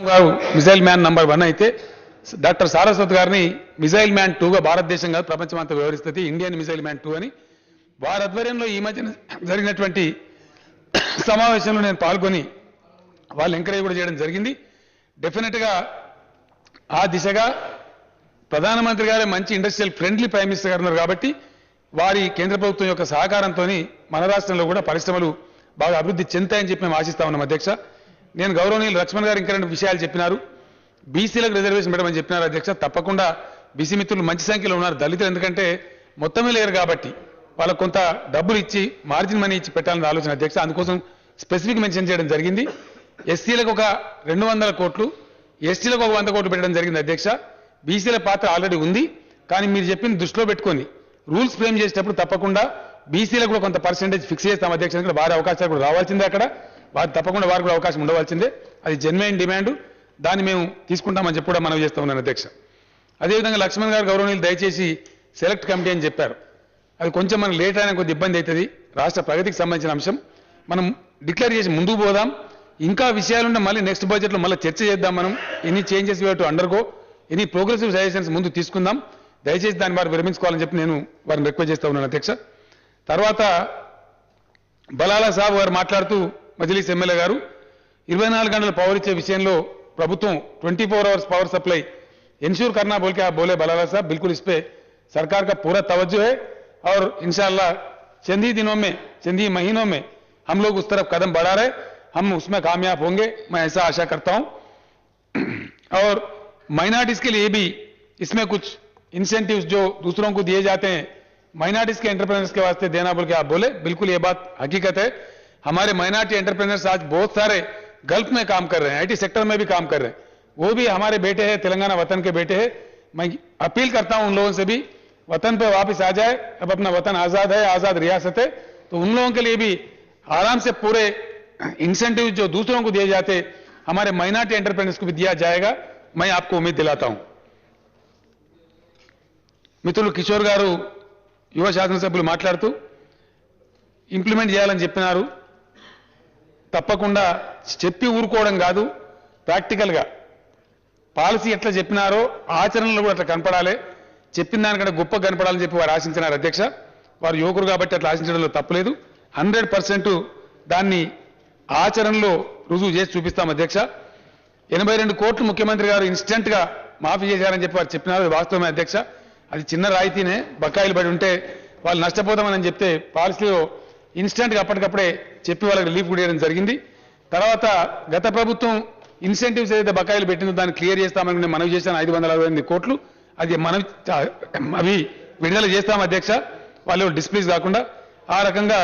గారు missile man number 1 అయితే doctor Saraswat గారిని మిసైల్ మ్యాన్ 2 గా భారతదేశం కాదు ప్రపంచమంతా వ్యవహరిస్తుంది ఇండియన్ మిసైల్ మ్యాన్ 2 అని వారి ఆధ్వర్యంలో ఈ మధ్య జరిగినటువంటి సమావేశంలో నేను పాల్గొని వాళ్ళు ఎంకరేజ్ కూడా చేయడం జరిగింది. డెఫినెట్ గా ఆ దిశగా ప్రధానమంత్రి గారే మంచి ఇండస్ట్రియల్ ఫ్రెండ్లీ ప్రైమ్ మినిస్టర్ గారు ఉన్నారు కాబట్టి వారి కేంద్ర ప్రభుత్వం యొక్క సహకారంతో మన రాష్ట్రంలో కూడా పరిశ్రమలు బాగా అభివృద్ధి చెందుతాయని చెప్పి మేము ఆశిస్తా ఉన్నాం. అధ్యక్ష, నేను గౌరవనీయులు లక్ష్మణ్ గారు ఇంకా 2 విషయాలు చెప్పినారు. బీసీలకు రిజర్వేషన్ పెట్టమని చెప్పినారు. అధ్యక్ష, తప్పకుండా బీసీ మిత్రులు మంచి సంఖ్యలో ఉన్నారు. దళితులు ఎందుకంటే మొత్తమే లేరు కాబట్టి వాళ్ళకు కొంత డబ్బులు ఇచ్చి మార్జిన్ మనీ ఇచ్చి పెట్టాలని ఆలోచన. అధ్యక్ష, అందుకోసం స్పెసిఫిక్ మెన్షన్ చేయడం జరిగింది. ఎస్సీలకు ఒక 200 కోట్లు, ఎస్టీలకు ఒక 100 కోట్లు పెట్టడం జరిగింది. అధ్యక్ష, బీసీల పాత్ర ఆల్రెడీ ఉంది. కానీ మీరు చెప్పిన దృష్టిలో పెట్టుకొని రూల్స్ ఫ్రేమ్ చేసేటప్పుడు తప్పకుండా బీసీలకు కూడా కొంత పర్సెంటేజ్ ఫిక్స్ చేస్తాం. అధ్యక్ష, ఇక్కడ వారి అవకాశాలు కూడా రావాల్సిందే. అక్కడ వారు తప్పకుండా వారికి కూడా అవకాశం ఉండవలసిందే. అది జెన్యున్ డిమాండ్, దాన్ని మేము తీసుకుంటామని చెప్పి కూడా మనం చేస్తూ ఉన్నాను. అధ్యక్ష, అదేవిధంగా లక్ష్మణ్ గారు గౌరవనీయులు దయచేసి సెలెక్ట్ కమిటీ అని చెప్పారు. అది కొంచెం మనకు లేట్ అయినా కొద్ది ఇబ్బంది అవుతుంది. రాష్ట్ర ప్రగతికి సంబంధించిన అంశం మనం డిక్లేర్ చేసి ముందుకు పోదాం. ఇంకా విషయాలుంటే మళ్ళీ నెక్స్ట్ బడ్జెట్లో మళ్ళీ చర్చ చేద్దాం. మనం ఎన్ని changes you have to undergo, any progressive suggestions ముందు తీసుకుందాం. దయచేసి దాన్ని వారు విరమించుకోవాలని చెప్పి నేను వారిని రిక్వెస్ట్ చేస్తూ ఉన్నాను. అధ్యక్ష, తర్వాత బలాలా సాబ్ గారు మాట్లాడుతూ మజ్లిస్ ఎమ్మెల్యే గారు 24 గంటల పవర్ ఇచ్చే విషయంలో ప్రభుత్వం 24 आवर्स पावर सप्लाई इंश्योर करना बोल के आप बोले बलाला साहब, बिल्कुल इस पे सरकार का पूरा तवज्जो है और इंशाअल्लाह चंद ही दिनों में, चंद ही महीनों में हम लोग उस तरफ कदम बढ़ा रहे, हम उसमें कामयाब होंगे, मैं ऐसा आशा करता हूं. और माइनॉरिटीज के लिए भी इसमें कुछ इंसेंटिव्स जो दूसरों को दिए जाते हैं माइनॉरिटीज के एंटरप्रेन्योर्स के वास्ते देना बोल के आप बोले, बिल्कुल ये बात हकीकत है. हमारे माइनॉरिटी एंटरप्रेन्योर्स आज बहुत सारे गल्फ में काम कर रहे हैं, आईटी सेक्टर में भी काम कर रहे हैं. वो भी हमारे बेटे हैं, तेलंगाना वतन के बेटे हैं. मैं अपील करता हूं उन लोगों से भी वतन पे वापस आ जाए. अब अपना वतन आजाद है, आजाद रियासत है, तो उन लोगों के लिए भी आराम से पूरे इंसेंटिव जो दूसरों को दिए जाते हमारे माइनॉरिटी एंटरप्रेन्योर्स को भी दिया जाएगा. मैं आपको उम्मीद दिलाता हूं. మిత్రులు కిషోర్ గారు యువ శాసనసభ్యులు మాట్లాడుతూ ఇంప్లిమెంట్ చేయాలని చెప్పినారు. తప్పకుండా చెప్పి ఊరుకోవడం కాదు, ప్రాక్టికల్ గా పాలసీ ఎట్లా చెప్పినారో ఆచరణలో కూడా అట్లా కనపడాలి. చెప్పిన దానికంటే గొప్ప కనపడాలని చెప్పి వారు ఆశించినారు. అధ్యక్ష, వారు యువకులు కాబట్టి అట్లా ఆశించడంలో తప్పులేదు. 100% దాన్ని ఆచరణలో రుజువు చేసి చూపిస్తాం. అధ్యక్ష, 82 కోట్లు ముఖ్యమంత్రి గారు ఇన్స్టెంట్ గా మాఫీ చేశారని చెప్పి వారు చెప్పినారు. వాస్తవమే అధ్యక్ష, అది చిన్న రాయితీనే, బకాయిలు పడి ఉంటే వాళ్ళు నష్టపోతామని చెప్తే పాలసీలో ఇన్స్టెంట్ గా అప్పటికప్పుడే చెప్పి వాళ్ళకి రిలీఫ్ కూడా ఇవ్వడం జరిగింది. తర్వాత గత ప్రభుత్వం ఇన్సెంటివ్స్ ఏదైతే బకాయిలు పెట్టిందో దాన్ని క్లియర్ చేస్తామని నేను మనవి చేశాను 568 కోట్లు. అది మనం అవి విడుదల చేస్తాం. అధ్యక్ష, వాళ్ళు డిస్ప్లీస్ కాకుండా ఆ రకంగా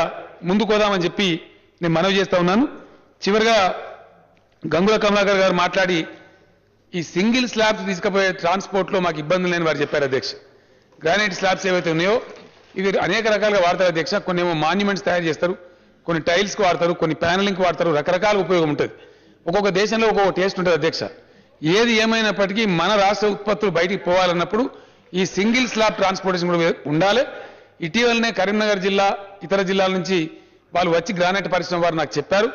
ముందుకు పోదామని చెప్పి నేను మనవి చేస్తా ఉన్నాను. చివరిగా గంగుల కమలాకర్ గారు మాట్లాడి ఈ సింగిల్ స్లాబ్స్ తీసుకుపోయే ట్రాన్స్పోర్ట్ లో మాకు ఇబ్బందులు లేని వారు చెప్పారు. అధ్యక్ష, గ్రానైట్ స్లాబ్స్ ఏవైతే ఉన్నాయో ఇవి అనేక రకాలుగా వాడతారు. అధ్యక్ష, కొన్ని ఏమో మాన్యుమెంట్స్ తయారు చేస్తారు, కొన్ని టైల్స్ కు వాడతారు, కొన్ని ప్యానలింగ్ వాడతారు, రకరకాల ఉపయోగం ఉంటుంది. ఒక్కొక్క దేశంలో ఒక్కొక్క టేస్ట్ ఉంటుంది. అధ్యక్ష, ఏది ఏమైనప్పటికీ మన రాష్ట్ర ఉత్పత్తులు బయటికి పోవాలన్నప్పుడు ఈ సింగిల్ స్లాబ్ ట్రాన్స్పోర్టేషన్ కూడా ఉండాలి. ఇటీవలనే కరీంనగర్ జిల్లా ఇతర జిల్లాల నుంచి వాళ్ళు వచ్చి గ్రానైట్ పరిశ్రమ వారు నాకు చెప్పారు.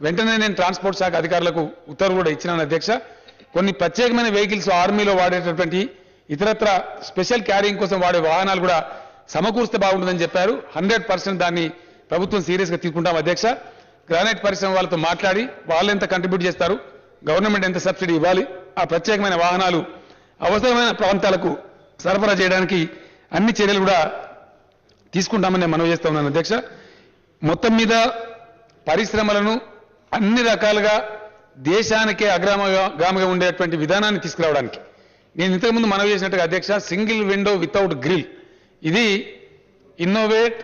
వెంటనే నేను ట్రాన్స్పోర్ట్ శాఖ అధికారులకు ఉత్తర్వు కూడా ఇచ్చినాను. అధ్యక్ష, కొన్ని ప్రత్యేకమైన వెహికల్స్ ఆర్మీలో వాడేటటువంటి ఇతరత్ర స్పెషల్ క్యారింగ్ కోసం వాడే వాహనాలు కూడా సమకూరిస్తే బాగుంటుందని చెప్పారు. 100% దాన్ని ప్రభుత్వం సీరియస్ గా తీసుకుంటాం. అధ్యక్ష, గ్రానైట్ పరిశ్రమ వాళ్ళతో మాట్లాడి వాళ్ళు ఎంత కంట్రిబ్యూట్ చేస్తారు, గవర్నమెంట్ ఎంత సబ్సిడీ ఇవ్వాలి, ఆ ప్రత్యేకమైన వాహనాలు అవసరమైన ప్రాంతాలకు సరఫరా చేయడానికి అన్ని చర్యలు కూడా తీసుకుంటామని నేను మనవి చేస్తా ఉన్నాను. అధ్యక్ష, మొత్తం మీద పరిశ్రమలను అన్ని రకాలుగా దేశానికే అగ్రగామిగా ఉండేటువంటి విధానాన్ని తీసుకురావడానికి నేను ఇంతకుముందు మనవి చేసినట్టుగా అధ్యక్ష, సింగిల్ విండో వితౌట్ గ్రిల్, ఇది ఇన్నోవేట్,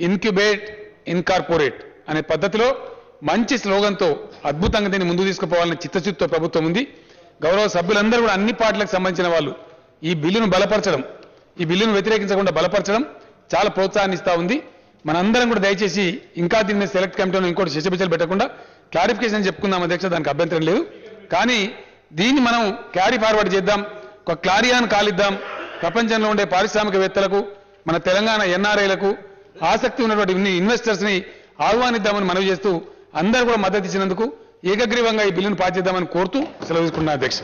ఇన్క్యుబేట్, ఇన్కార్పొరేట్ అనే పద్ధతిలో మంచి స్లోగన్తో అద్భుతంగా దీన్ని ముందుకు తీసుకుపోవాలని చిత్తశుద్ధితో ప్రభుత్వం ఉంది. గౌరవ సభ్యులందరూ కూడా అన్ని పార్టీలకు సంబంధించిన వాళ్ళు ఈ బిల్లును బలపరచడం, ఈ బిల్లును వ్యతిరేకించకుండా బలపరచడం చాలా ప్రోత్సాహాన్ని ఇస్తా ఉంది. మనందరం కూడా దయచేసి ఇంకా దీన్ని సెలెక్ట్ కమిటీలో ఇంకోటి శశబిచ్చలు పెట్టకుండా క్లారిఫికేషన్ చెప్పుకుందాం. అధ్యక్ష, దానికి అభ్యంతరం లేదు. కానీ దీన్ని మనం క్యారీ ఫార్వర్డ్ చేద్దాం, ఒక క్లారియాను కాలిద్దాం. ప్రపంచంలో ఉండే పారిశ్రామికవేత్తలకు, మన తెలంగాణ ఎన్ఆర్ఐలకు, ఆసక్తి ఉన్నటువంటి ఇన్వెస్టర్స్ ని ఆహ్వానిద్దామని మనవి చేస్తూ అందరూ కూడా మద్దతు ఇచ్చినందుకు ఏకగ్రీవంగా ఈ బిల్లును పాస్ చేద్దామని కోరుతూ సెలవు తీసుకుంటున్నా అధ్యక్ష.